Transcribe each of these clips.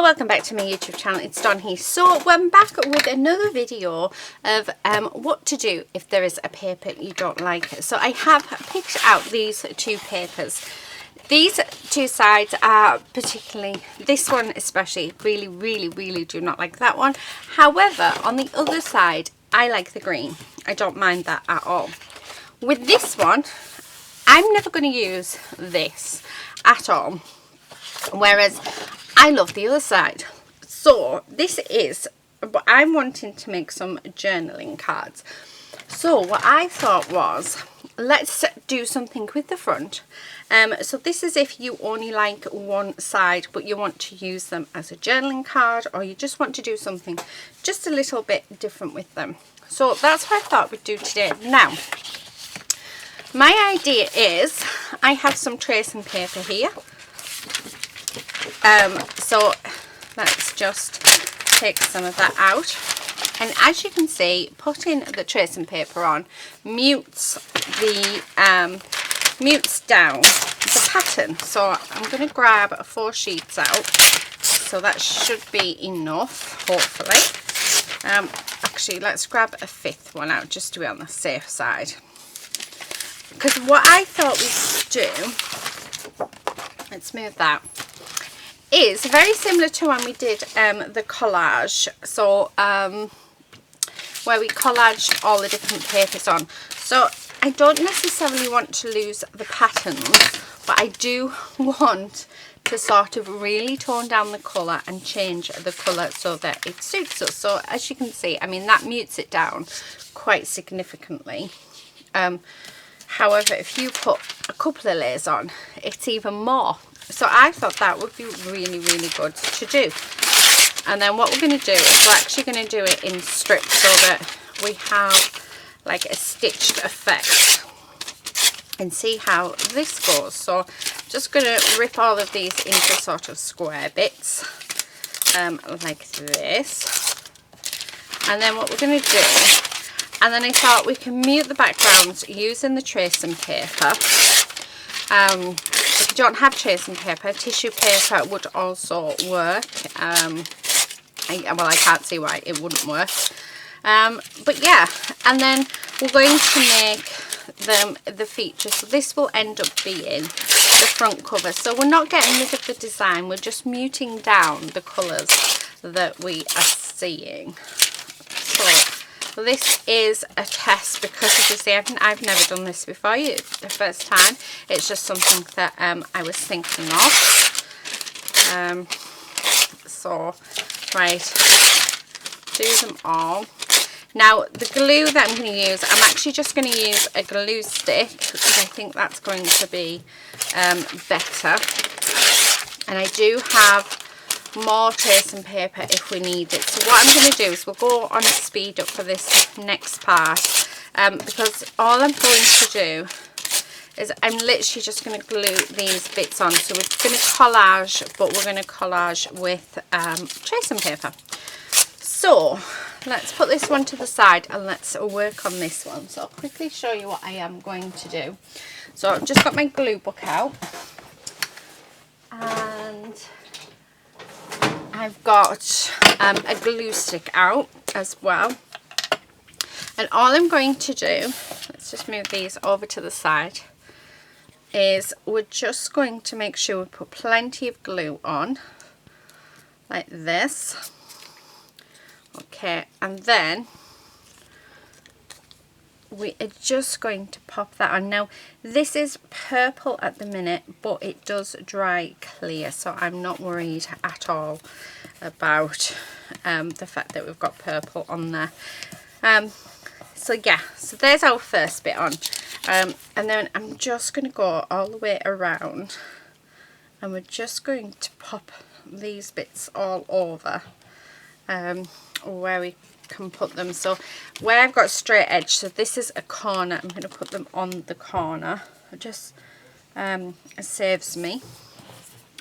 welcome back to my YouTube channel. It's Dawn here. So I'm back with another video of what to do if there is a paper you don't like. So I have picked out these two papers. These two sides are particularly, this one especially, really do not like that one. However, on the other side, I like the green. I don't mind that at all. With this one, I'm never going to use this at all. Whereas I love the other side. So this is, but I'm wanting to make some journaling cards. So what I thought was, let's do something with the front. So this is if you only like one side but you want to use them as a journaling card, or you just want to do something just a little bit different with them. So that's what I thought we'd do today. Now, my idea is I have some tracing paper here. So let's just take some of that out, and as you can see, putting the tracing paper on mutes down the pattern. So I'm going to grab 4 sheets out, so that should be enough, hopefully. Actually, let's grab a 5th one out just to be on the safe side, because what I thought we could do, let's move that, is very similar to when we did the collage. So where we collaged all the different papers on. So I don't necessarily want to lose the patterns, but I do want to sort of really tone down the colour and change the colour so that it suits us. So as you can see, I mean, that mutes it down quite significantly. However, if you put a couple of layers on, it's even more. So I thought that would be really good to do. And then what we're going to do is we're actually going to do it in strips so that we have like a stitched effect, and see how this goes. So just going to rip all of these into sort of square bits like this. And then what we're going to do, and then I thought we can mute the backgrounds using the tracing paper. If you don't have tracing paper, tissue paper would also work. Well, I can't see why it wouldn't work. But yeah, and then we're going to make them the feature. So this will end up being the front cover. So we're not getting rid of the design, we're just muting down the colours that we are seeing. So this is a test because, as you see, I've never done this before. It's the first time. It's just something that I was thinking of. So, right, do them all. Now, the glue that I'm going to use, I'm actually just going to use a glue stick because I think that's going to be better. And I do have more tracing paper if we need it. So what I'm going to do is we'll go on speed up for this next part, because all I'm going to do is I'm literally just going to glue these bits on. So we're going to collage, but we're going to collage with tracing paper. So let's put this one to the side and let's work on this one. So I'll quickly show you what I am going to do. So I've just got my glue book out, and I've got a glue stick out as well. And all I'm going to do, let's just move these over to the side, is we're just going to make sure we put plenty of glue on, like this. Okay, and then we are just going to pop that on. Now, this is purple at the minute, but it does dry clear, so I'm not worried at all about the fact that we've got purple on there. So yeah, so there's our first bit on. And then I'm just going to go all the way around, and we're just going to pop these bits all over where we can put them. So where I've got a straight edge, so this is a corner, I'm going to put them on the corner. It just saves me.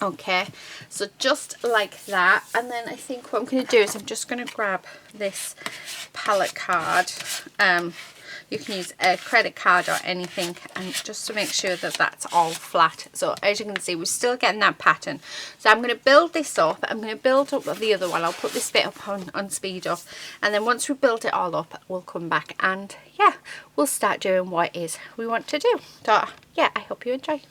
Okay, so just like that. And then I think what I'm going to do is I'm just going to grab this palette card You can use a credit card or anything, and just to make sure that that's all flat. So as you can see, we're still getting that pattern. So I'm going to build this up. I'm going to build up the other one. I'll put this bit up on speed up, and then once we build it all up, we'll come back and yeah, we'll start doing what it is we want to do. So yeah, I hope you enjoy.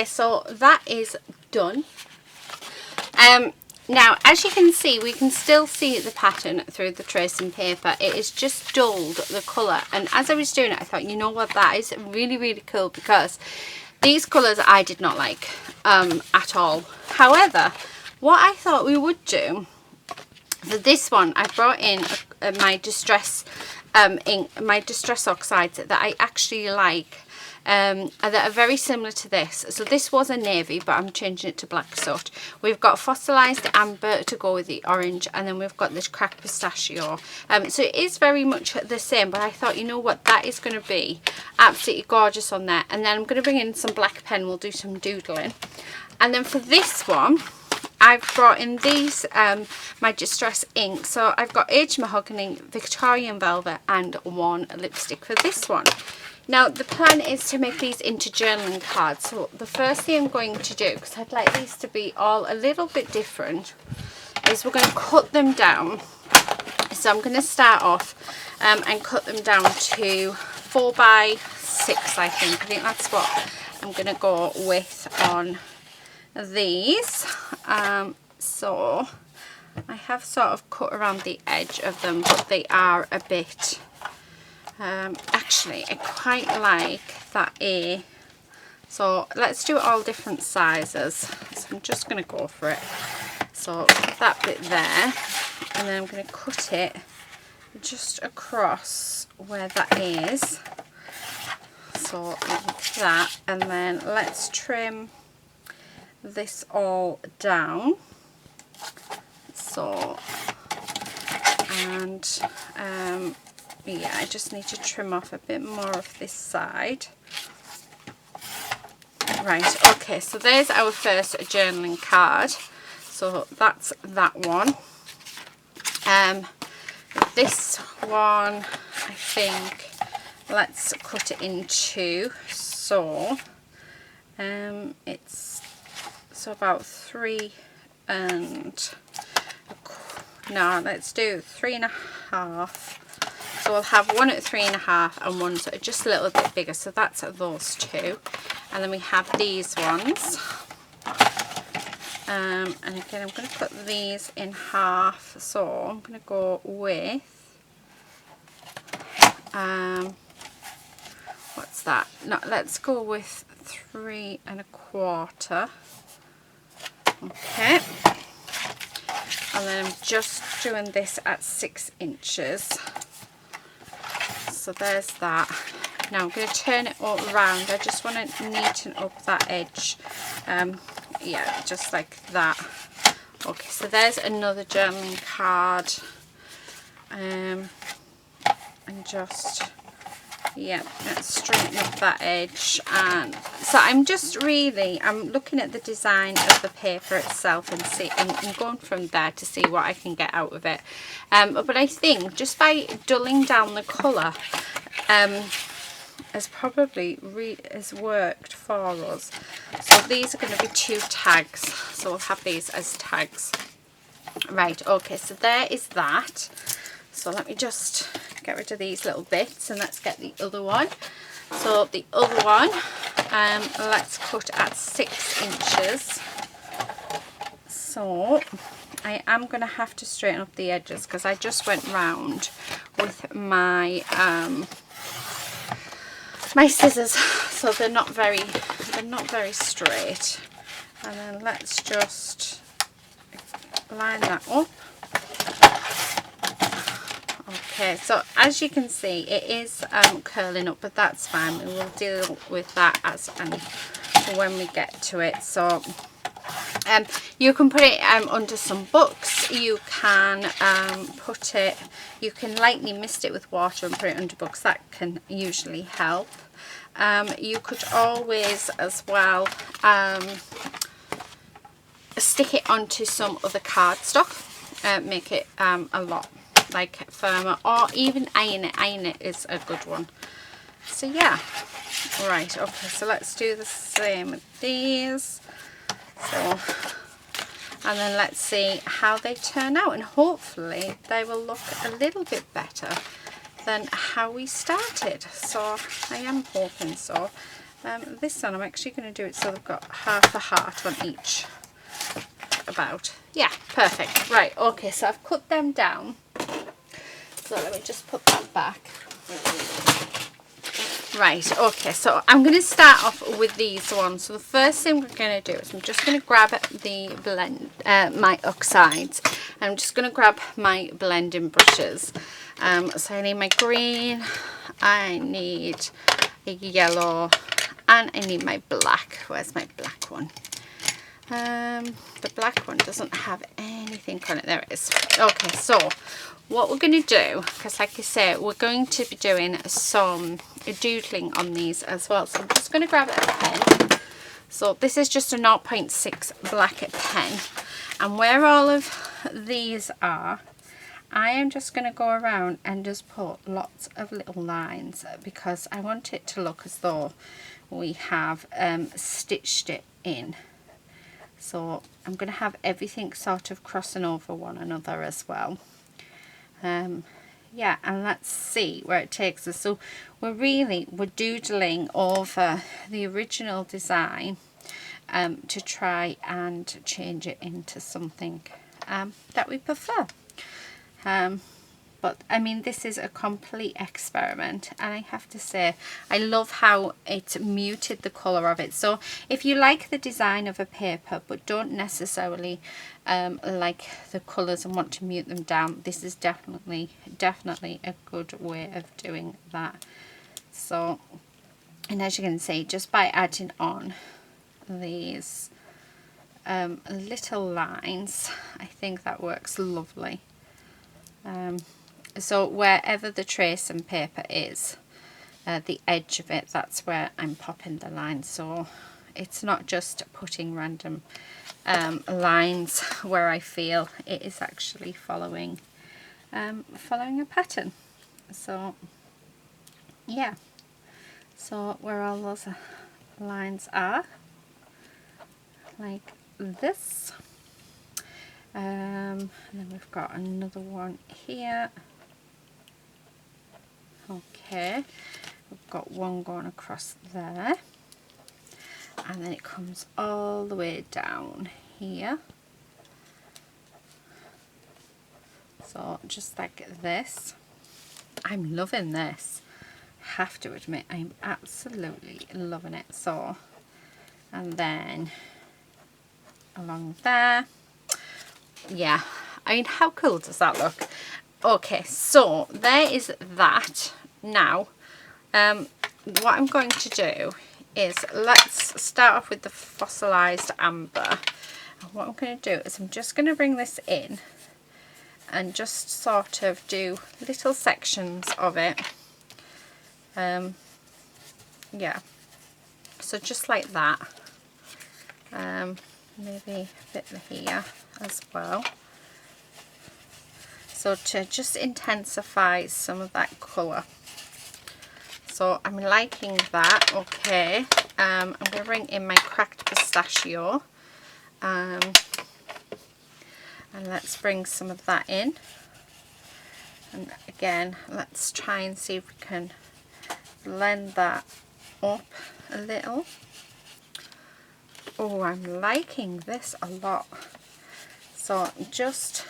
Okay, so that is done. Now, as you can see, we can still see the pattern through the tracing paper. It is just dulled the colour, and as I was doing it, I thought, you know what, that is really, really cool, because these colours I did not like at all. However, what I thought we would do for this one, I brought in my distress ink, my distress oxides that I actually like. that are very similar to this. So this was a navy, but I'm changing it to black soot. We've got fossilized amber to go with the orange, and then we've got this cracked pistachio. So it is very much the same, but I thought, you know what, that is going to be absolutely gorgeous on there. And then I'm going to bring in some black pen. We'll do some doodling. And then for this one, I've brought in these my Distress ink. So I've got Aged Mahogany, Victorian Velvet, and one lipstick for this one. Now the plan is to make these into journaling cards. So the first thing I'm going to do, because I'd like these to be all a little bit different, is we're going to cut them down. So I'm going to start off and cut them down to 4 by 6, I think. I think that's what I'm going to go with on these. So I have sort of cut around the edge of them, but they are a bit actually I quite like that A. So let's do it all different sizes. So I'm just going to go for it. So that bit there, and then I'm going to cut it just across where that is. So like that, and then let's trim this all down. So, and yeah, I just need to trim off a bit more of this side. Right, okay, so there's our first journaling card. So that's that one. This one, I think, let's cut it in two. So it's about 3 and no, let's do 3.5. So we'll have one at 3.5 and one sort of just a little bit bigger. So that's those two, and then we have these ones. And again, I'm going to cut these in half. So I'm going to go with what's that? No, let's go with 3.25. Okay, and then I'm just doing this at 6 inches. So there's that. Now I'm going to turn it all around. I just want to neaten up that edge. Yeah, just like that. Okay, so there's another journaling card. And just, yeah, let's straighten up that edge. And so I'm looking at the design of the paper itself and going from there to see what I can get out of it. But I think just by dulling down the colour has probably worked for us. So these are going to be 2 tags. So we'll have these as tags. Right, okay, so there is that. So let me just get rid of these little bits and let's get the other one. So the other one, let's cut at 6 inches. So I am going to have to straighten up the edges because I just went round with my my scissors, so they're not very straight. And then let's just line that up. Okay, so as you can see, it is curling up, but that's fine. We will deal with that as and when we get to it. So you can put it under some books. You can you can lightly mist it with water and put it under books. That can usually help. You could always as well stick it onto some other cardstock, make it a lot like firmer, or even iron it. Iron it is a good one. So yeah, right, okay, so let's do the same with these. So, and then let's see how they turn out, and hopefully they will look a little bit better than how we started. So I am hoping so. This one I'm actually going to do it so they've got half a heart on each. About, yeah, perfect. Right, okay, so I've cut them down. So let me just put that back. Right, okay, so I'm going to start off with these ones. So the first thing we're going to do is I'm just going to grab the blend, my oxides. I'm just going to grab my blending brushes. So I need my green, I need a yellow, and I need my black. Where's my black one? The black one doesn't have anything on it. There it is. Okay, so what we're going to do, because like I say, we're going to be doing some doodling on these as well. So I'm just going to grab a pen. So this is just a 0.6 black pen. And where all of these are, I am just going to go around and just put lots of little lines, because I want it to look as though we have stitched it in. So I'm going to have everything sort of crossing over one another as well. Yeah, and let's see where it takes us. So we're doodling over the original design to try and change it into something that we prefer. But I mean, this is a complete experiment, and I have to say I love how it muted the colour of it. So if you like the design of a paper but don't necessarily like the colours and want to mute them down, this is definitely a good way of doing that. So, and as you can see, just by adding on these little lines, I think that works lovely. So wherever the tracing paper is, the edge of it, that's where I'm popping the line. So it's not just putting random lines where I feel it is actually following a pattern. So yeah, so where all those lines are, like this. And then we've got another one here. Okay, we've got one going across there, and then it comes all the way down here. So just like this. I'm loving this, have to admit, I'm absolutely loving it. So, and then along there. Yeah, I mean, how cool does that look? Okay, so there is that. Now what I'm going to do is, let's start off with the fossilized amber. And what I'm going to do is I'm just going to bring this in and just sort of do little sections of it. Yeah, so just like that. Maybe a bit here as well, so to just intensify some of that colour. So I'm liking that. Okay, I'm going to bring in my cracked pistachio, and let's bring some of that in, and again let's try and see if we can blend that up a little. Oh, I'm liking this a lot. So just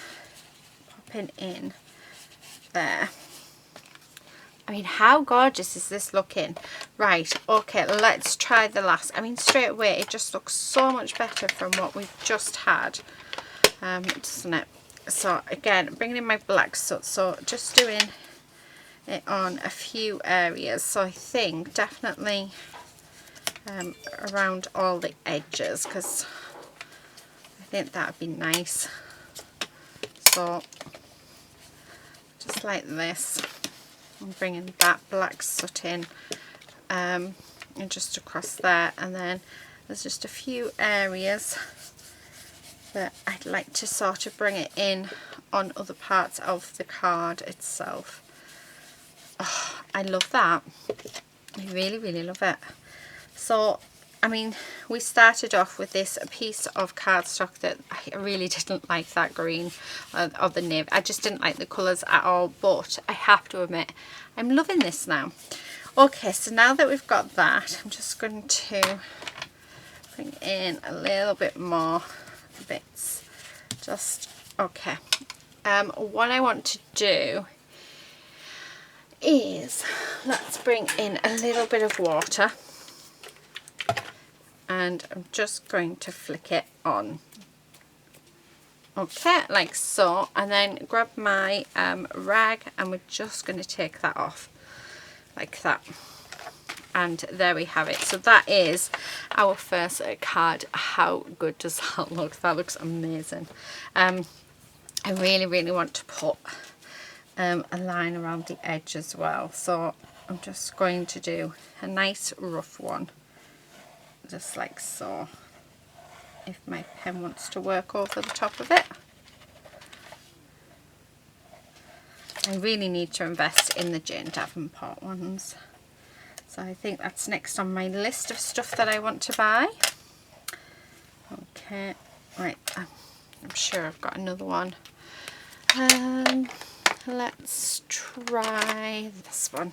popping in there. I mean, how gorgeous is this looking? Right, okay, let's try the last. I mean, straight away it just looks so much better from what we've just had, doesn't it? So again, bringing in my black soot, so just doing it on a few areas. So I think definitely around all the edges, because I think that would be nice. So just like this, I'm bringing that black soot in and just across there, and then there's just a few areas that I'd like to sort of bring it in on other parts of the card itself. Oh, I love that. I really love it. So, I mean, we started off with this piece of cardstock that I really didn't like, that green or the navy. I just didn't like the colours at all, but I have to admit, I'm loving this now. Okay, so now that we've got that, I'm just going to bring in a little bit more bits. Just, okay. What I want to do is, let's bring in a little bit of water. And I'm just going to flick it on. Okay, like so. And then grab my rag, and we're just going to take that off. Like that. And there we have it. So that is our first card. How good does that look? That looks amazing. I really want to put a line around the edge as well, so I'm just going to do a nice rough one, just like so, if my pen wants to work over the top of it. I really need to invest in the Jane Davenport ones, so I think that's next on my list of stuff that I want to buy. Okay, right, I'm sure I've got another one. Let's try this one.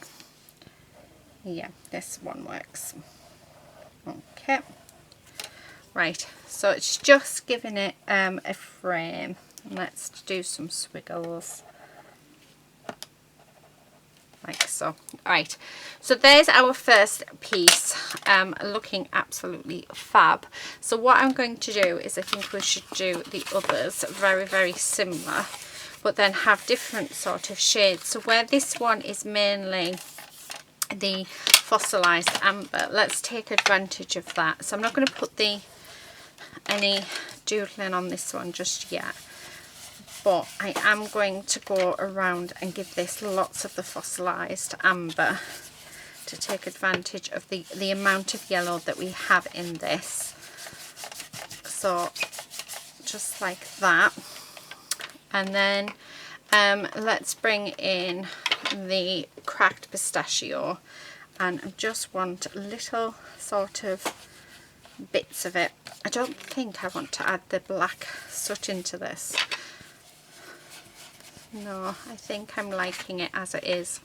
Yeah, this one works. Okay, right, so it's just giving it a frame. Let's do some squiggles like so. Right, so there's our first piece, looking absolutely fab. So what I'm going to do is, I think we should do the others very similar, but then have different sort of shades. So where this one is mainly the fossilized amber, let's take advantage of that. So I'm not going to put any doodling on this one just yet, but I am going to go around and give this lots of the fossilized amber to take advantage of the amount of yellow that we have in this. So just like that. And then let's bring in the cracked pistachio, and I just want little sort of bits of it. I don't think I want to add the black soot into this. No, I think I'm liking it as it is.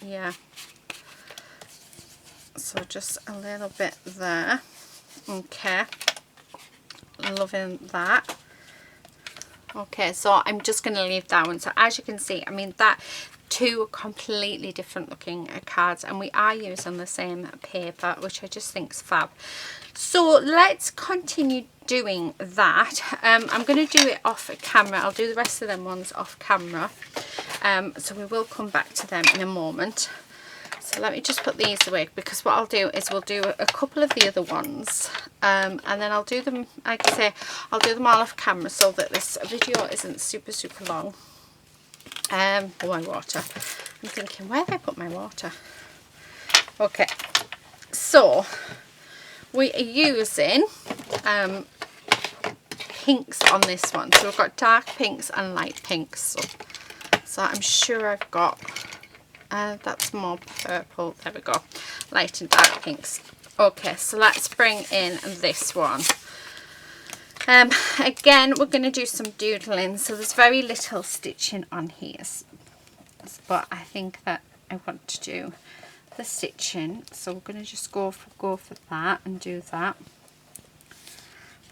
Yeah. So just a little bit there. Okay. Loving that. Okay, so I'm just going to leave that one. So as you can see, I mean, that two completely different looking cards, and we are using the same paper, which I just think is fab. So let's continue doing that. I'm going to do it off camera. I'll do the rest of them ones off camera. So we will come back to them in a moment. So let me just put these away, because what I'll do is we'll do a couple of the other ones, and then I'll do them, like I say, I'll do them all off camera so that this video isn't super long. Oh, my water. I'm thinking, where have I put my water? Okay, so we are using pinks on this one. So we've got dark pinks and light pinks. So I'm sure I've got... that's more purple. There we go. Light and dark pinks. Okay, so let's bring in this one. Again, we're going to do some doodling. So there's very little stitching on here, but I think that I want to do the stitching. So we're going to just go for that and do that.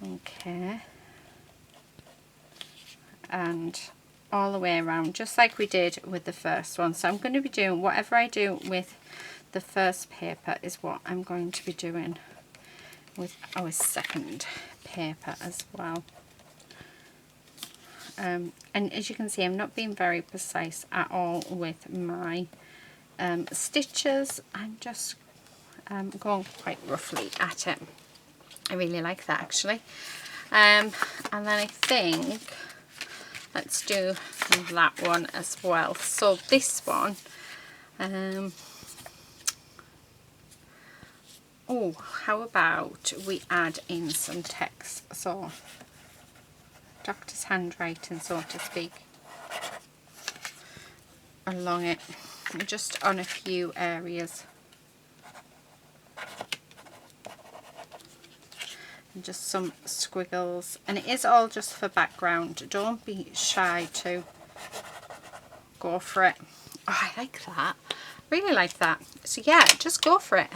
Okay. And all the way around, just like we did with the first one. So I'm going to be doing whatever I do with the first paper is what I'm going to be doing with our second paper as well. And as you can see, I'm not being very precise at all with my stitches. I'm just going quite roughly at it. I really like that, actually. And then I think let's do that one as well. So this one, oh, how about we add in some text? So doctor's handwriting, so to speak, along it, just on a few areas. Just some squiggles, and it is all just for background. Don't be shy to go for it. Oh, I like that. Really like that. So yeah, just go for it.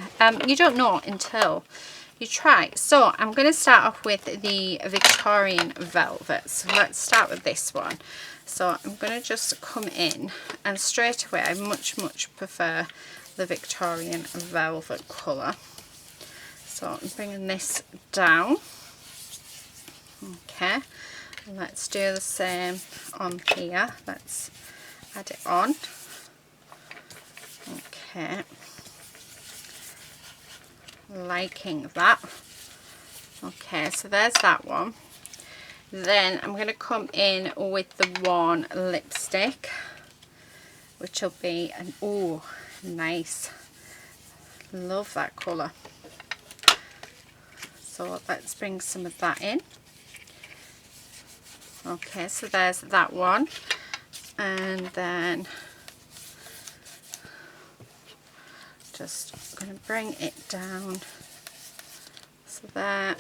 You don't know until you try. So I'm going to start off with the Victorian Velvet. So let's start with this one. So I'm going to just come in, and straight away I much prefer the Victorian Velvet colour. So I'm bringing this down. Okay, let's do the same on here. Let's add it on. Okay, liking that. Okay, so there's that one. Then I'm going to come in with the one lipstick, which will be an, oh, nice. Love that colour. So let's bring some of that in. Okay, so there's that one. And then just going to bring it down. So there.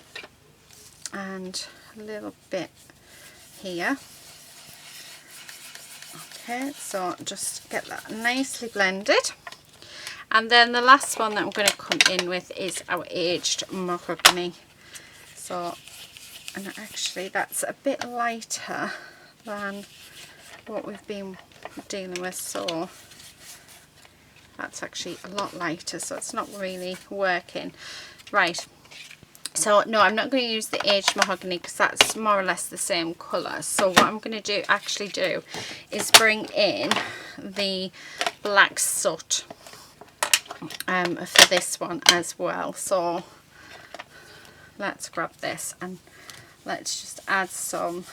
And a little bit here. Okay, so just get that nicely blended. And then the last one that I'm going to come in with is our aged mahogany. So, and actually that's a bit lighter than what we've been dealing with, so that's actually a lot lighter, so it's not really working. Right, so no, I'm not going to use the aged mahogany because that's more or less the same colour. So what I'm going to actually do is bring in the black soot for this one as well. So let's grab this and let's just add some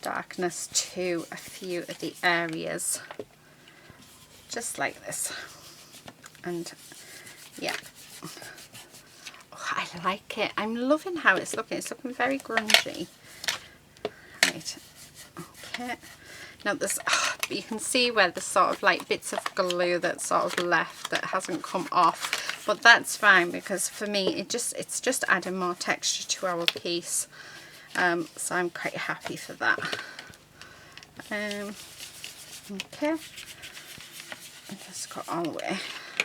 darkness to a few of the areas, just like this. And yeah, oh, I like it. I'm loving how it's looking. It's looking very grungy. Right, okay. Now this, you can see where there's sort of like bits of glue that's sort of left that hasn't come off, but that's fine because for me it's just adding more texture to our piece. So I'm quite happy for that. Okay, just go all the way.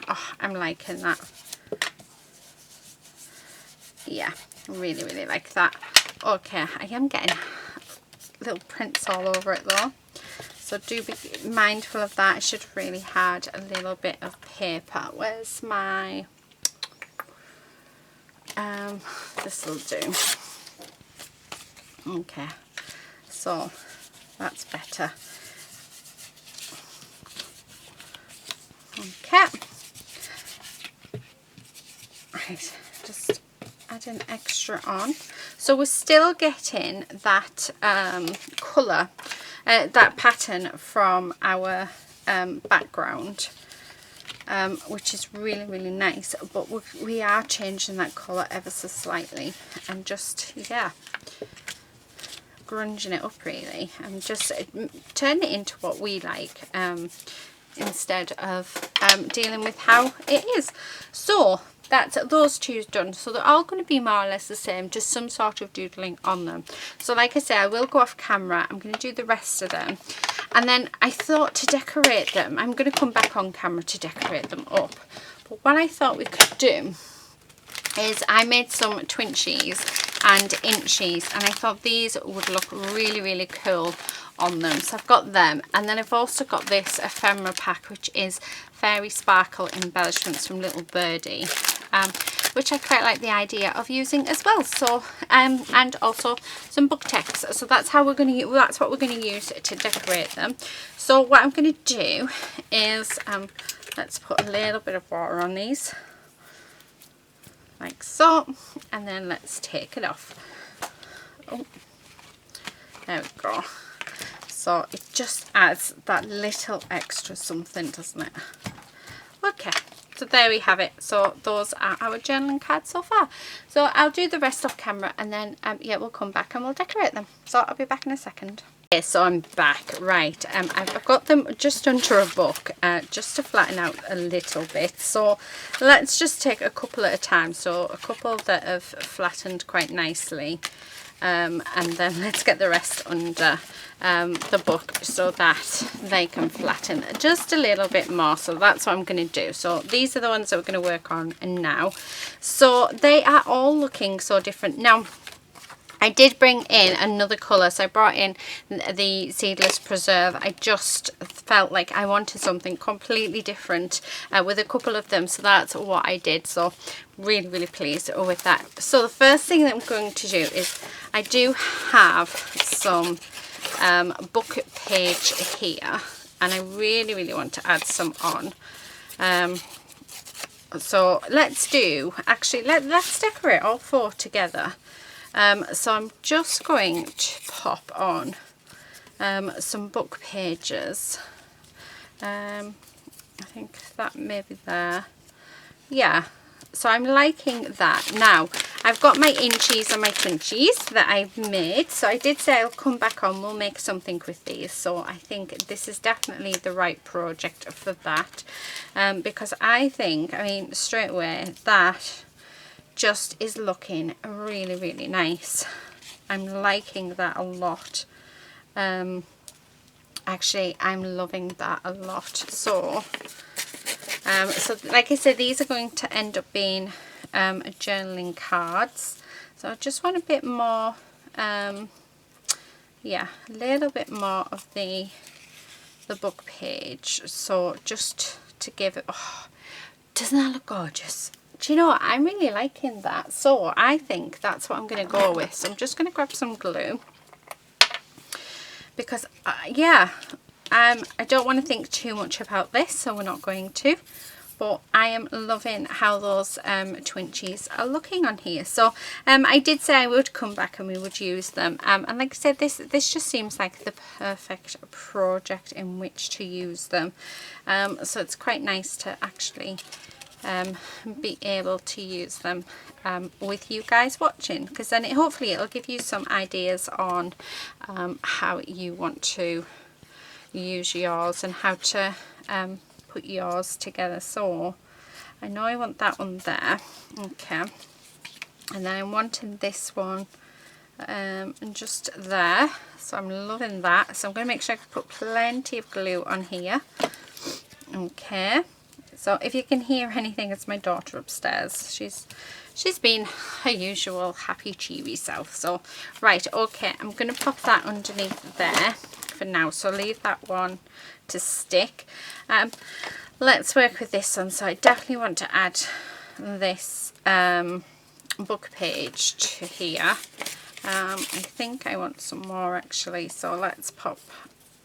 Oh, I'm liking that. Yeah, really like that. Okay, I am getting little prints all over it though, so do be mindful of that. I should have really had a little bit of paper. Where's my this will do. Okay, so that's better. Okay, right, just adding extra on. So we're still getting that colour, that pattern from our background, which is really nice, but we are changing that colour ever so slightly and just, yeah, grunging it up really, and just turn it into what we like, instead of dealing with how it is. So that's those two done. So they're all going to be more or less the same, just some sort of doodling on them. So like I say, I will go off camera. I'm going to do the rest of them, and then I thought to decorate them, I'm going to come back on camera to decorate them up. But what I thought we could do is I made some twinchies and inchies, and I thought these would look really cool on them. So I've got them, and then I've also got this ephemera pack, which is fairy sparkle embellishments from Little Birdie, which I quite like the idea of using as well. So and also some book text. So that's how we're going to, that's what we're going to use to decorate them. So what I'm going to do is let's put a little bit of water on these, like so, and then let's take it off. Oh, there we go. So it just adds that little extra something, doesn't it? Okay, so there we have it. So those are our journaling cards so far. So I'll do the rest off camera, and then yeah, we'll come back and we'll decorate them. So I'll be back in a second. Okay, so I'm back. Right, I've got them just under a book, just to flatten out a little bit. So let's just take a couple at a time. So a couple that have flattened quite nicely, and then let's get the rest under the book so that they can flatten just a little bit more. So that's what I'm going to do. So these are the ones that we're going to work on now. So they are all looking so different. Now I did bring in another colour, so I brought in the Seedless Preserve. I just felt like I wanted something completely different with a couple of them, so that's what I did. So really pleased with that. So the first thing that I'm going to do is I do have some book page here, and I really want to add some on. So let's let's decorate all 4 together. So I'm just going to pop on some book pages. I think that may be there. Yeah, so I'm liking that. Now I've got my inchies and my twinchies that I've made, so I did say I'll come back on, we'll make something with these. So I think this is definitely the right project for that, because I think, I mean, straight away that just is looking really, really nice. I'm liking that a lot. Actually, I'm loving that a lot. So like I said, these are going to end up being journaling cards. So I just want a bit more, yeah, a little bit more of the book page. So just to give it, oh, doesn't that look gorgeous? Do you know what? I'm really liking that. So I think that's what I'm going to go with. So I'm just going to grab some glue. Because, yeah, I don't want to think too much about this, so we're not going to. But I am loving how those twinchies are looking on here. So I did say I would come back and we would use them. And like I said, this just seems like the perfect project in which to use them. So it's quite nice to actually be able to use them with you guys watching, because then hopefully it'll give you some ideas on how you want to use yours and how to put yours together. So I know I want that one there, okay, and then I'm wanting this one and just there. So I'm loving that. So I'm going to make sure I can put plenty of glue on here. Okay, so if you can hear anything, it's my daughter upstairs. She's been her usual happy cheery self. So right, okay, I'm going to pop that underneath there for now. So leave that one to stick. Let's work with this one. So I definitely want to add this book page to here. I think I want some more actually. So let's pop,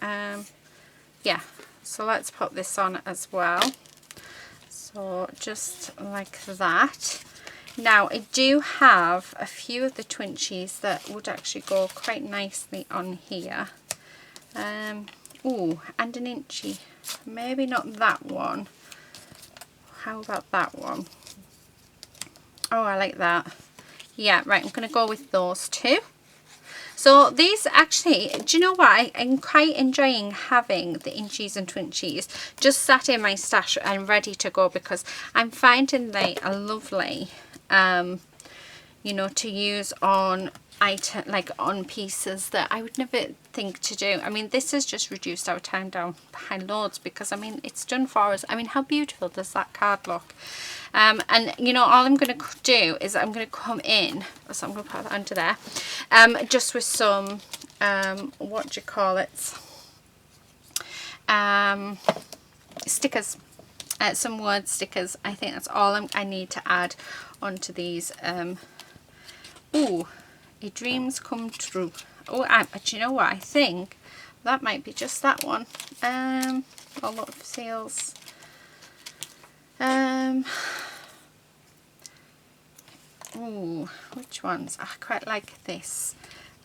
yeah. So let's pop this on as well. So just like that. Now I do have a few of the twinchies that would actually go quite nicely on here. Ooh, and an inchy. Maybe not that one. How about that one? Oh, I like that. Yeah, right, I'm going to go with those two. So these actually, do you know what? I'm quite enjoying having the inchies and twinchies just sat in my stash and ready to go, because I'm finding they are lovely, you know, to use on like on pieces that I would never think to do. I mean, this has just reduced our time down by loads, because I mean, it's done for us. I mean, how beautiful does that card look? And you know, all I'm going to do is I'm going to come in, so I'm going to put that under there, just with some what do you call it, stickers, some word stickers. I think that's all I need to add onto these. Ooh, your dreams come true. Oh, but you know what, I think that might be just that one. A lot of seals. Ooh, which ones? I quite like this,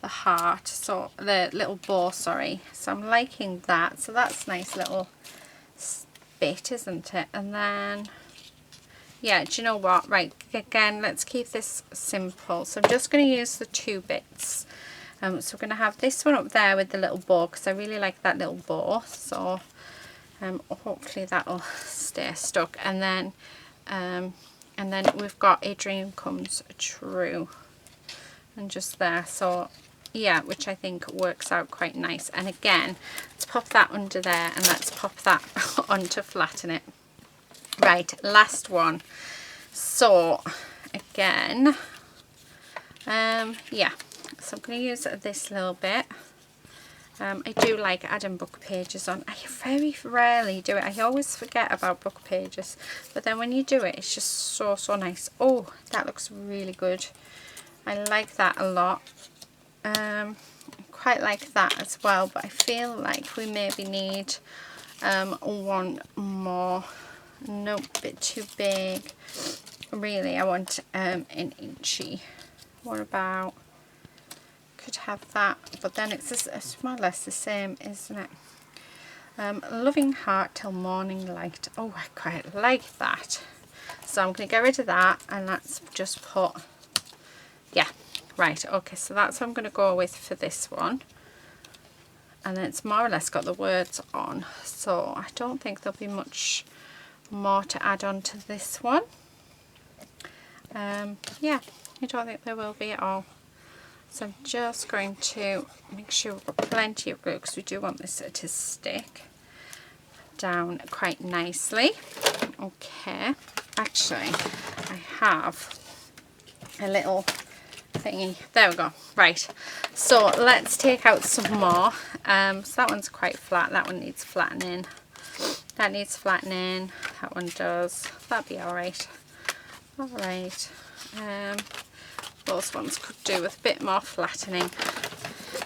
the heart, so the little bow, sorry. So I'm liking that. So that's a nice little bit, isn't it? And then, yeah, do you know what? Right, again, let's keep this simple. So I'm just going to use the 2 bits. So we're going to have this one up there with the little bow, because I really like that little bow. So hopefully that'll stay stuck. And then we've got A Dream Comes True, and just there. So yeah, which I think works out quite nice. And again, let's pop that under there, and let's pop that on to flatten it. Right, last one. So again, yeah, so I'm going to use this little bit. I do like adding book pages on. I very rarely do it. I always forget about book pages, but then when you do it, it's just so nice. Oh, that looks really good. I like that a lot. Quite like that as well, but I feel like we maybe need one more Nope, a bit too big. Really, I want an inchy. What about, could have that, but then it's more or less the same, isn't it? Loving heart till morning light. Oh, I quite like that. So I'm going to get rid of that, and let's just put, yeah, right, okay, so that's what I'm going to go with for this one. And then it's more or less got the words on, so I don't think there'll be much more to add on to this one. Yeah, I don't think there will be at all. So I'm just going to make sure we've got plenty of glue, because we do want this to stick down quite nicely. Okay, actually I have a little thingy. There we go. Right, so let's take out some more. So that one's quite flat. That one needs flattening. That needs flattening. That one does. That'll be alright. Alright. Those ones could do with a bit more flattening.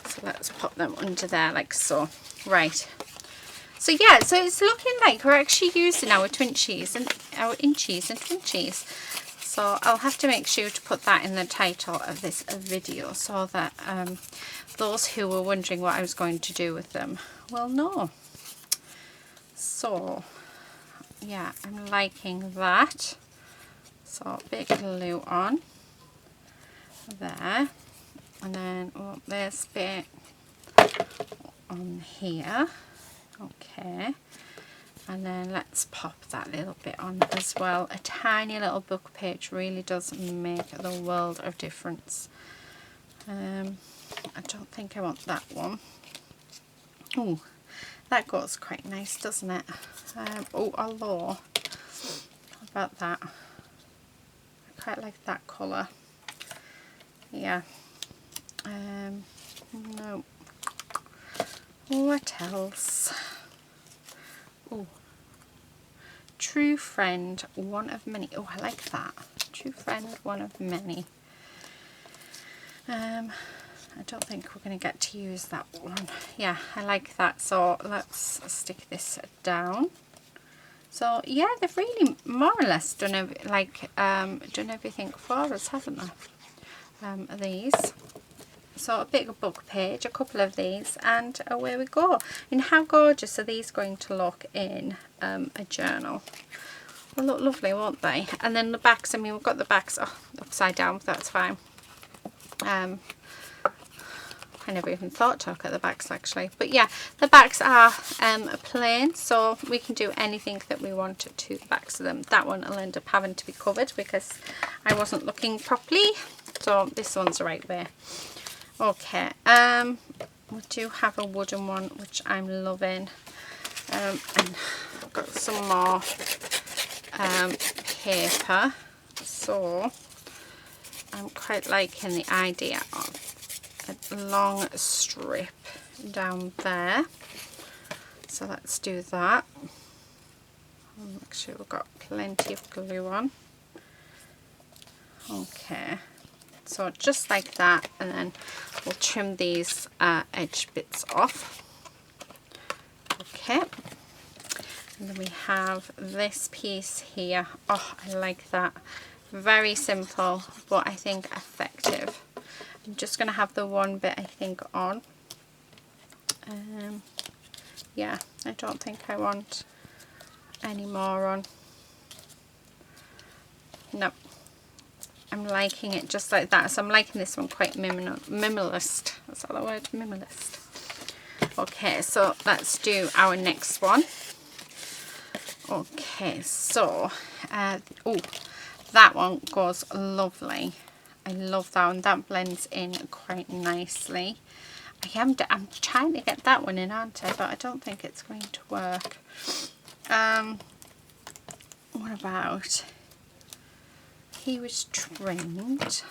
So let's pop them under there like so. Right. So yeah, so it's looking like we're actually using our twinchies and our inchies and twinchies. So I'll have to make sure to put that in the title of this video, so that those who were wondering what I was going to do with them will know. So yeah, I'm liking that. So a bit of glue on there, and then this bit on here. Okay, and then let's pop that little bit on as well. A tiny little book page really does make the world of difference. I don't think I want that one. Oh, that goes quite nice, doesn't it? Oh, although, how about that? I quite like that colour. Yeah. No. What else? Oh, true friend, one of many. Oh, I like that. True friend, one of many. I don't think we're going to get to use that one. Yeah, I like that. So let's stick this down. So yeah, they've really more or less done done everything for us, haven't they? These. So a big book page, a couple of these, and away we go. And how gorgeous are these going to look in a journal? They'll look lovely, won't they? And then the backs, I mean, we've got the backs upside down, but that's fine. I never even thought to look at the backs actually, but yeah, the backs are plain, so we can do anything that we want to the backs of them. That one will end up having to be covered because I wasn't looking properly, so this one's the right way. Okay, we do have a wooden one which I'm loving, and I've got some more paper, so I'm quite liking the idea of a long strip down there. So let's do that. Make sure we've got plenty of glue on. Okay, so just like that, and then we'll trim these edge bits off. Okay, and then we have this piece here. Oh, I like that. Very simple, but I think effective. I'm just going to have the one bit, I think, on. Yeah, I don't think I want any more on. No, I'm liking it just like that. So I'm liking this one quite minimalist. That's that the word? Minimalist. Okay, so let's do our next one. Okay, so oh, that one goes lovely. I love that one. That blends in quite nicely. I'm trying to get that one in, aren't I? But I don't think it's going to work. What about he was trimmed?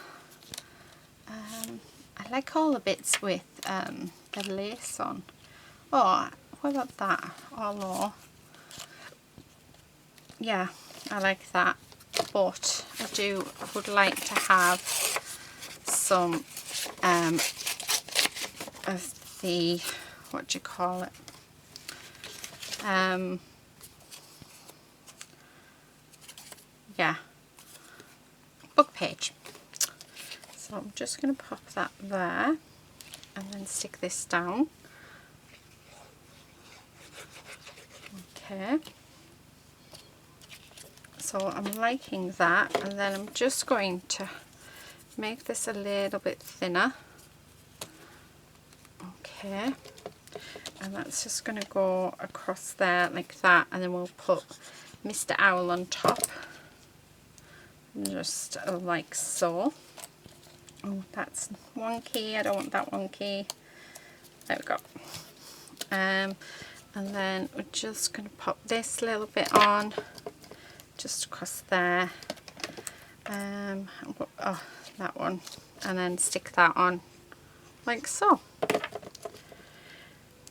I like all the bits with the lace on. Oh, what about that? Although, yeah, I like that. But I would like to have some of the, what do you call it, yeah, book page. So I'm just going to pop that there and then stick this down. Okay. So I'm liking that, and then I'm just going to make this a little bit thinner. Okay. And that's just going to go across there like that, and then we'll put Mr. Owl on top. Just like so. Oh, that's wonky. I don't want that wonky. There we go. And then we're just going to pop this little bit on, just across there. Oh, that one, and then stick that on like so.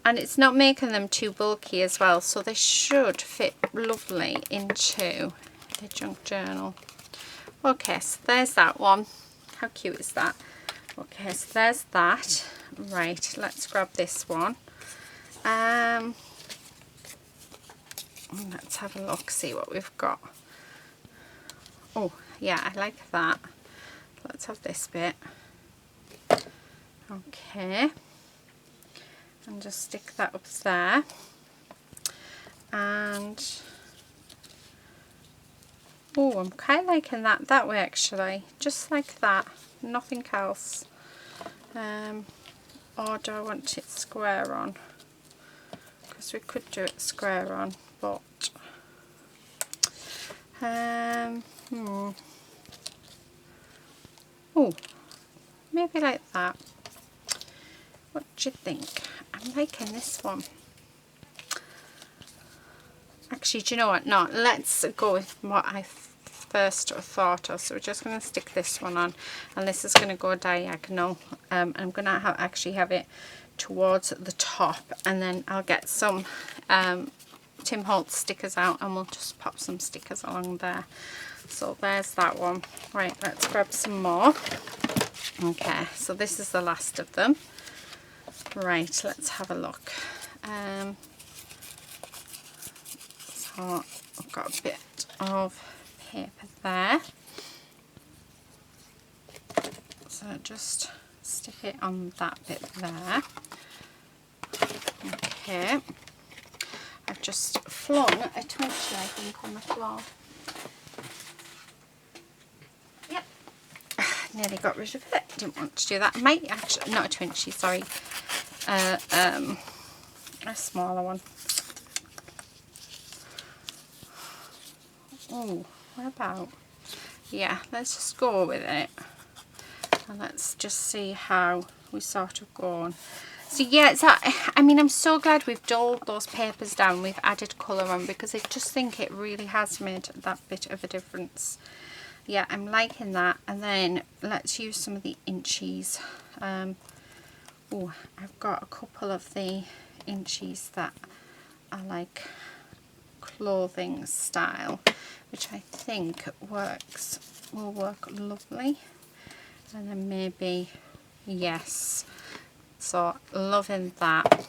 And it's not making them too bulky as well, so they should fit lovely into the junk journal. Okay, so there's that one. How cute is that? Okay, so there's that. Right, let's grab this one. Let's have a look, see what we've got. Oh, yeah, I like that. Let's have this bit. Okay. And just stick that up there. And oh, I'm kind of liking that way actually, just like that, nothing else. Or do I want it square on? Because we could do it square on, but oh, maybe like that. What do you think? I'm liking this one. Actually, do you know what? No, let's go with what I first thought of. So we're just going to stick this one on, and this is going to go diagonal. I'm going to actually have it towards the top, and then I'll get some Tim Holtz stickers out, and we'll just pop some stickers along there. So there's that one. Right, let's grab some more. Okay, so this is the last of them. Right, let's have a look. So I've got a bit of paper there. So just stick it on that bit there. Okay. I've just flung a twinchy, I think, on the floor. Yep. Nearly got rid of it. Didn't want to do that. I might actually, not a twinchy, sorry. A smaller one. Oh, what about? Yeah, let's just go with it. And let's just see how we sort of go on. So yeah, I mean, I'm so glad we've dulled those papers down. We've added colour on, because I just think it really has made that bit of a difference. Yeah, I'm liking that. And then let's use some of the inchies. Oh, I've got a couple of the inchies that are like clothing style, which I think will work lovely. And then maybe, yes, so loving that.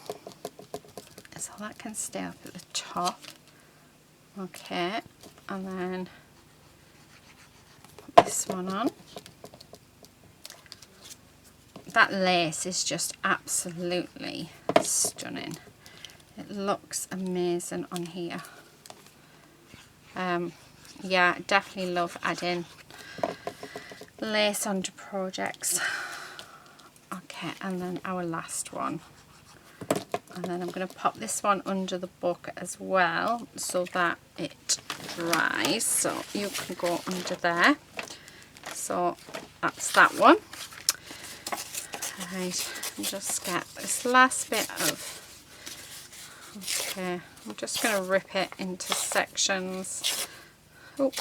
So that can stay up at the top. Okay, and then put this one on. That lace is just absolutely stunning. It looks amazing on here. Yeah, definitely love adding lace onto projects. Okay, and then our last one. And then I'm going to pop this one under the book as well, so that it dries. So you can go under there. So that's that one. Right, and just get this last bit of, okay, I'm just going to rip it into sections. Oh,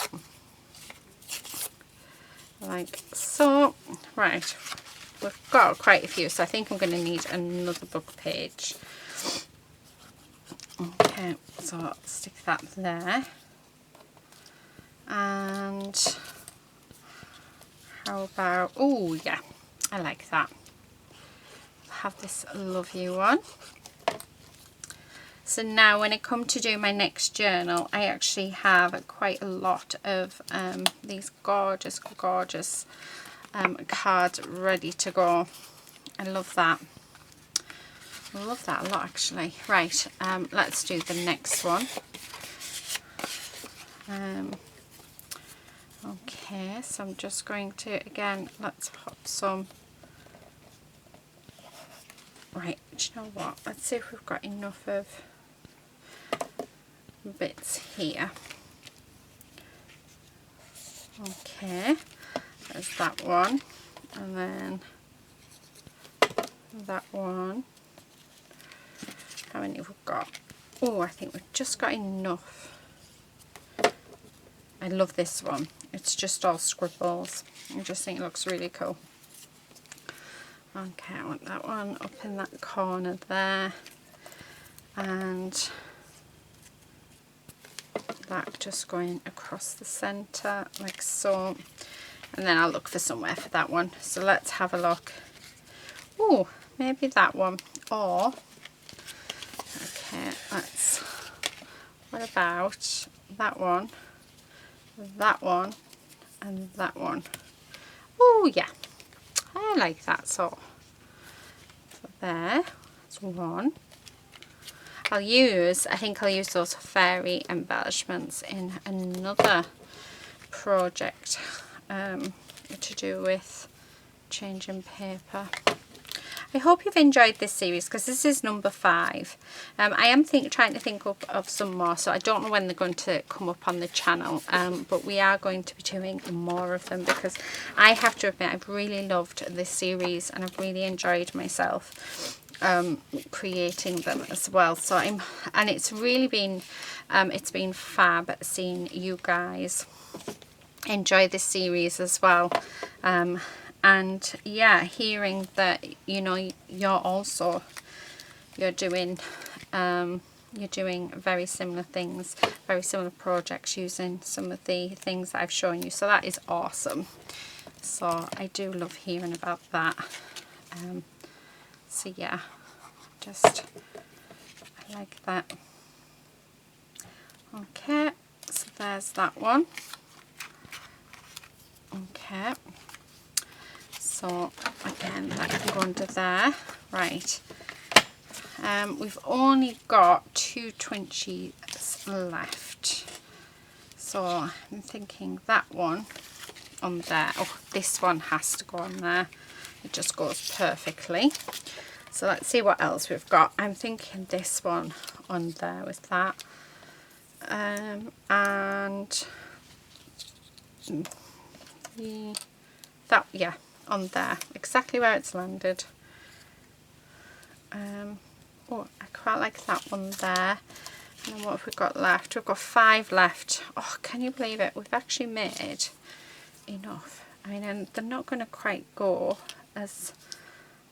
like so. Right, we've got quite a few, so I think I'm going to need another book page. Okay, so I'll stick that there. And how about, oh yeah, I like that. Have this lovely one. So now when I come to do my next journal, I actually have quite a lot of these gorgeous cards ready to go. I love that. I love that a lot actually. Right, let's do the next one. Okay, so I'm just going to, again, let's pop some. Right, do you know what? Let's see if we've got enough of bits here. Okay, there's that one, and then that one. How many have we got? Oh, I think we've just got enough. I love this one. It's just all scribbles. I just think it looks really cool. Okay, I want that one up in that corner there, and that just going across the centre like so, and then I'll look for somewhere for that one. So let's have a look. Oh, maybe that one, or okay, let's, what about that one, and that one? Oh yeah, I like that. So there, that's one. I think I'll use those fairy embellishments in another project to do with changing paper. I hope you've enjoyed this series, because this is number 5. I am trying to think up of some more, so I don't know when they're going to come up on the channel, but we are going to be doing more of them, because I have to admit I've really loved this series and I've really enjoyed myself creating them as well. So and it's really been it's been fab seeing you guys enjoy this series as well, and yeah, hearing that, you know, you're doing very similar things, very similar projects using some of the things that I've shown you. So that is awesome. So I do love hearing about that. So yeah, I like that. Okay, so there's that one. Okay, so again that can go under there. Right, we've only got 2 twinchies left, so I'm thinking that one on there. Oh, this one has to go on there. It just goes perfectly. So let's see what else we've got. I'm thinking this one on there with that, and that, yeah, on there, exactly where it's landed. Oh, I quite like that one there. And then what have we got left? We've got 5 left. Oh, can you believe it? We've actually made enough. I mean, and they're not going to quite go as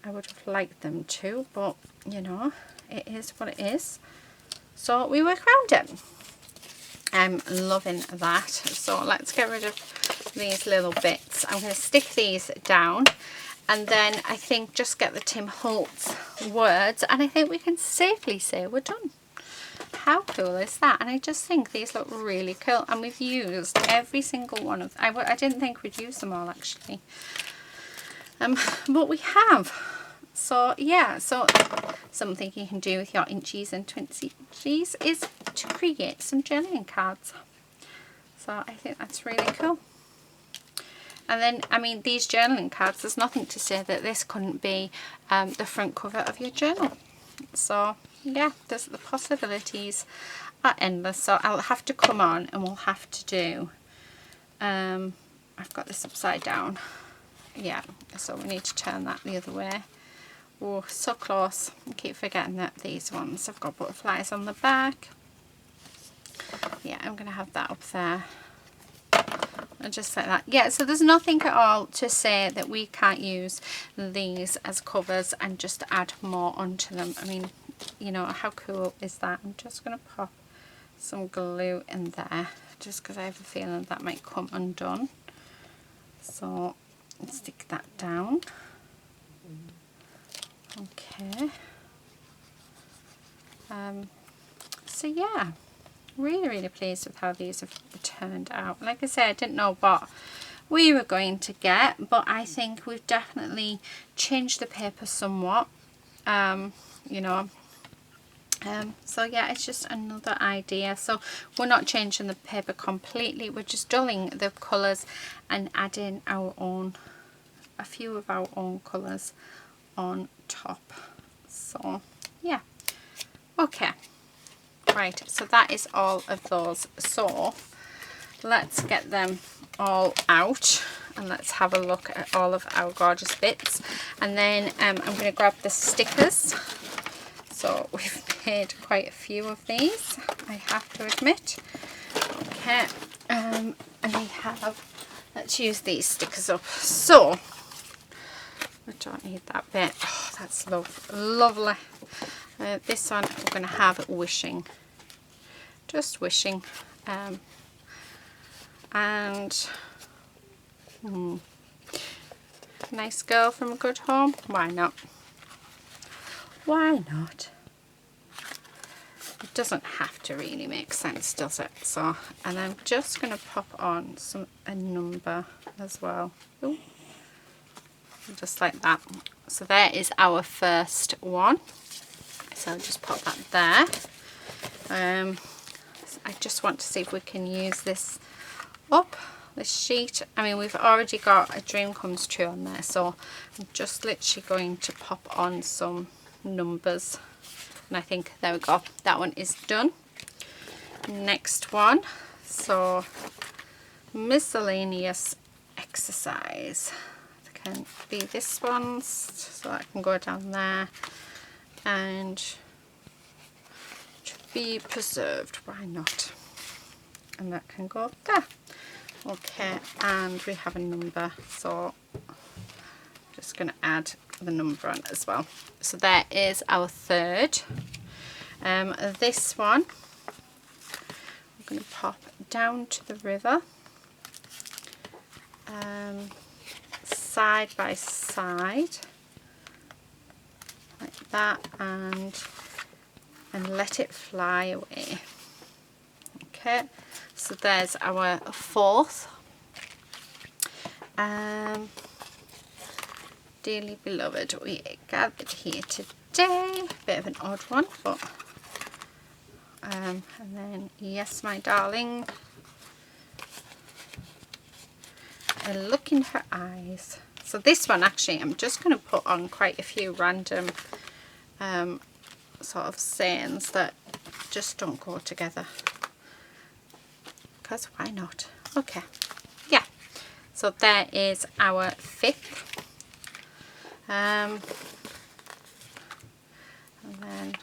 I would have liked them to, but you know, it is what it is. So we work around it. I'm loving that. So let's get rid of these little bits. I'm going to stick these down, and then I think just get the Tim Holtz words, and I think we can safely say we're done. How cool is that? And I just think these look really cool, and we've used every single one of them. I didn't think we'd use them all actually, but we have. So yeah, so something you can do with your inchies and twinchies is to create some journaling cards. So I think that's really cool. And then, I mean, these journaling cards, there's nothing to say that this couldn't be the front cover of your journal. So yeah, the possibilities are endless. So I'll have to come on and we'll have to do, I've got this upside down. Yeah, so we need to turn that the other way. Oh, so close. I keep forgetting that these ones have got butterflies on the back. Yeah, I'm going to have that up there. And just like that. Yeah, so there's nothing at all to say that we can't use these as covers and just add more onto them. I mean, you know, how cool is that? I'm just going to pop some glue in there, just because I have a feeling that might come undone. So let's stick that down. Okay. So yeah, really pleased with how these have turned out. Like I said, I didn't know what we were going to get, but I think we've definitely changed the paper somewhat, you know. So yeah, it's just another idea. So we're not changing the paper completely, we're just dulling the colours and adding a few of our own colours on top. So yeah, okay, right, so that is all of those. So let's get them all out and let's have a look at all of our gorgeous bits, and then I'm going to grab the stickers. So we've made quite a few of these, I have to admit. Okay, and we have, let's use these stickers up. So I don't need that bit. Oh, that's lovely. This one we're going to have wishing, just wishing, and nice girl from a good home. Why not? Why not? It doesn't have to really make sense, does it? So, and I'm just going to pop on a number as well. Ooh. Just like that. So there is our first one. So I'll just pop that there. I just want to see if we can use this up, this sheet. I mean, we've already got a dream comes true on there, so I'm just literally going to pop on some numbers, and I think there we go, that one is done. Next one, so miscellaneous exercise. It can be this one, so that can go down there, and to be preserved, why not, and that can go up there. Okay, and we have a number, so just going to add the number on as well. So there is our third. This one I'm going to pop down to the river, side by side like that, and let it fly away. Okay, so there's our fourth. Dearly beloved, we gathered here today. Bit of an odd one, but and then yes, my darling, a look in her eyes. So this one, actually, I'm just going to put on quite a few random sort of sayings that just don't go together, because why not? Okay, yeah, so there is our fifth. And then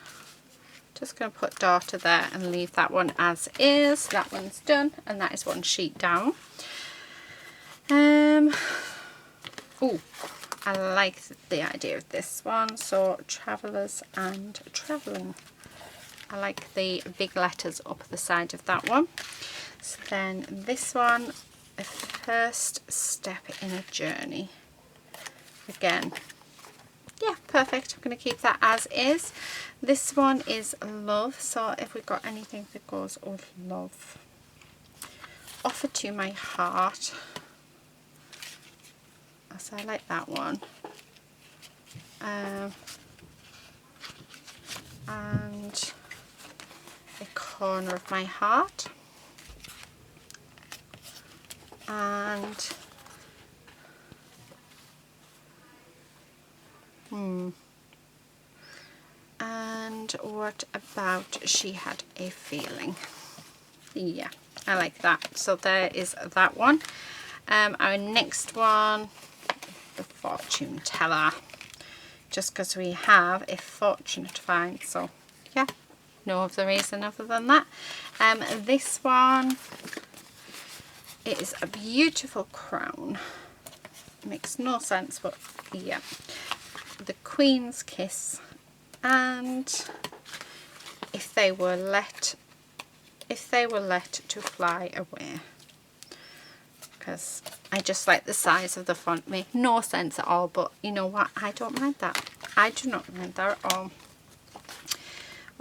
just going to put daughter there and leave that one as is. That one's done, and that is one sheet down. Oh, I like the idea of this one. So travellers and travelling. I like the big letters up the side of that one. So then this one, a first step in a journey. Again, yeah, perfect. I'm going to keep that as is. This one is love, so if we've got anything that goes with love, offer to my heart. So I like that one. And a corner of my heart, and and what about she had a feeling? Yeah, I like that. So there is that one. Our next one, the fortune teller, just because we have a fortune to find. So yeah, no other reason other than that. This one, it is a beautiful crown. Makes no sense, but yeah, the Queen's kiss, and if they were let to fly away. Because I just like the size of the font. Make no sense at all, but you know what, I don't mind that. I do not mind that at all.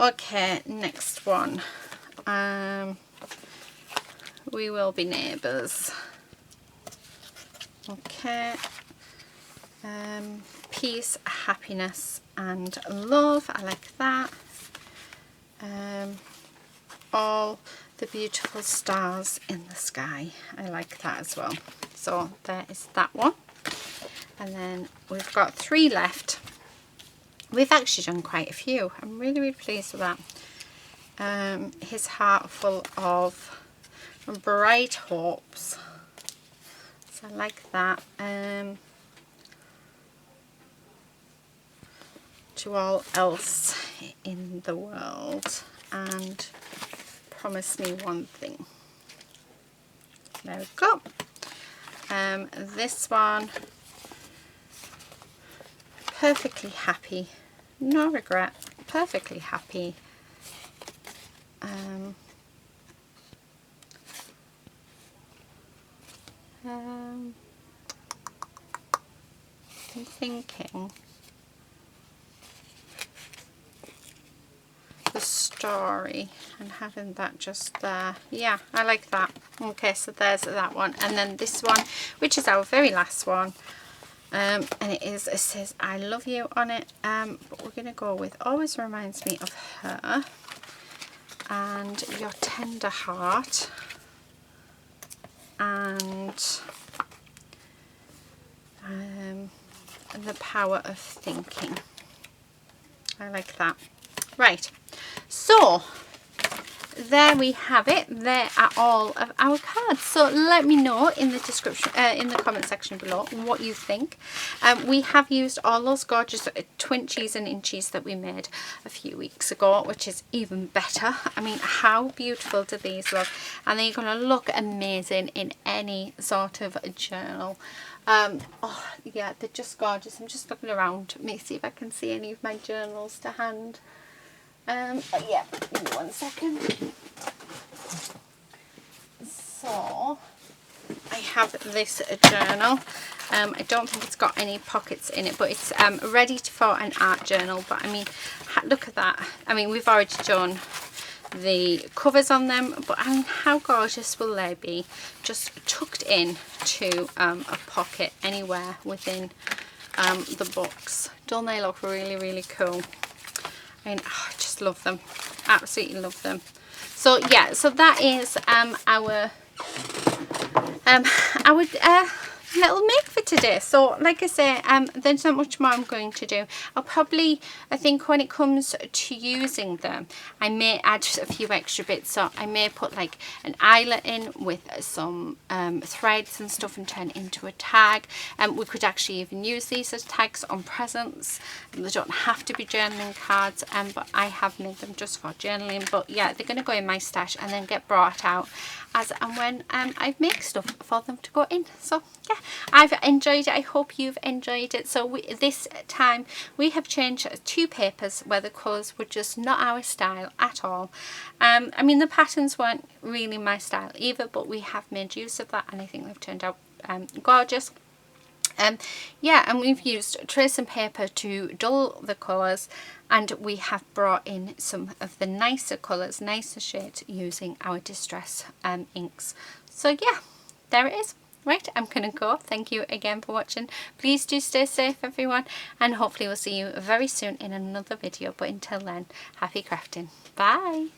Okay, next one. We will be neighbours. Okay. Peace, happiness and love. I like that. All the beautiful stars in the sky. I like that as well. So there is that one. And then we've got 3 left. We've actually done quite a few. I'm really, really pleased with that. His heart full of bright hopes. So I like that. To all else in the world, and promise me one thing. There we go. This one, perfectly happy, no regret, perfectly happy. I'm thinking the story and having that just there. Yeah, I like that. Okay, so there's that one. And then this one, which is our very last one, and it says I love you on it, but we're gonna go with always reminds me of her and your tender heart and the power of thinking. I like that. Right, so there we have it. There are all of our cards. So let me know in the description, in the comment section below, what you think. We have used all those gorgeous twinchies and inchies that we made a few weeks ago, which is even better. I mean, how beautiful do these look? And they're going to look amazing in any sort of journal. Oh yeah, they're just gorgeous. I'm just looking around. Let me see if I can see any of my journals to hand. Yeah, give me 1 second. So I have this journal. I don't think it's got any pockets in it, but it's ready for an art journal. But I mean, look at that. I mean, we've already done the covers on them, but I mean, how gorgeous will they be just tucked in to a pocket anywhere within the books? Don't they look really, really cool? I mean, oh, I just love them, absolutely love them. So yeah, so that is our little make for today. So like I say, there's not much more I'm going to do. I think when it comes to using them, I may add a few extra bits. So I may put like an eyelet in with some threads and stuff and turn it into a tag. We could actually even use these as tags on presents. They don't have to be journaling cards, but I have made them just for journaling. But yeah, they're going to go in my stash and then get brought out as and when I make stuff for them to go in. So yeah, I've enjoyed it. I hope you've enjoyed it. So this time we have changed 2 papers where the colours were just not our style at all. I mean, the patterns weren't really my style either, but we have made use of that and I think they've turned out gorgeous. Yeah, and we've used tracing paper to dull the colours, and we have brought in some of the nicer colours, nicer shades using our distress inks. So yeah, there it is. Right, I'm gonna go. Thank you again for watching. Please do stay safe, everyone, and hopefully we'll see you very soon in another video. But until then, happy crafting. Bye.